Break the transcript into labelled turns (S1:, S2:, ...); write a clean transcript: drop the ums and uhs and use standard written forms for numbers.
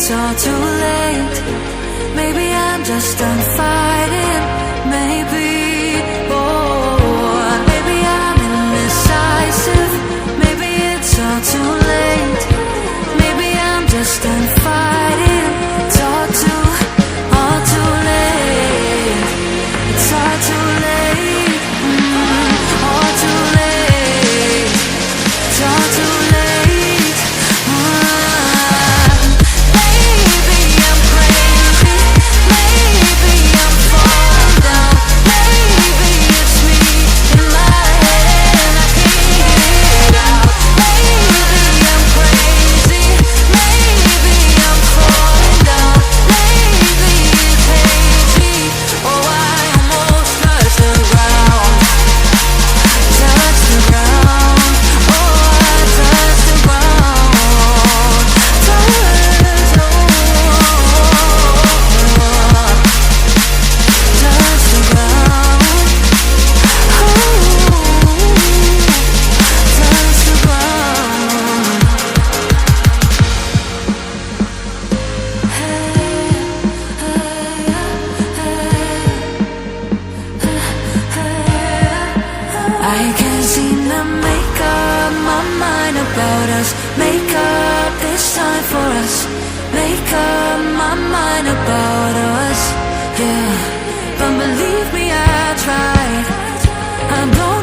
S1: it's all too late. Maybe I'm just done fighting. Maybe, oh, maybe I'm indecisive. Maybe it's all too late. Maybe I'm just done fighting. It's all too late. It's all too late. All too late. It's all too late. Maybe I'm crazy. Maybe I'm falling down. Maybe it's me in my head and I can't get it out. Maybe I'm crazy. Maybe I'm falling down. Maybe it's hazy. Oh, I almost touched the ground. Touch the ground. Oh, I touched the ground. Touch the ground. Touch the ground. I can't seem to make up my mind about us. Make up this time for us. Make up my mind about us. Yeah, but believe me, I tried. I don't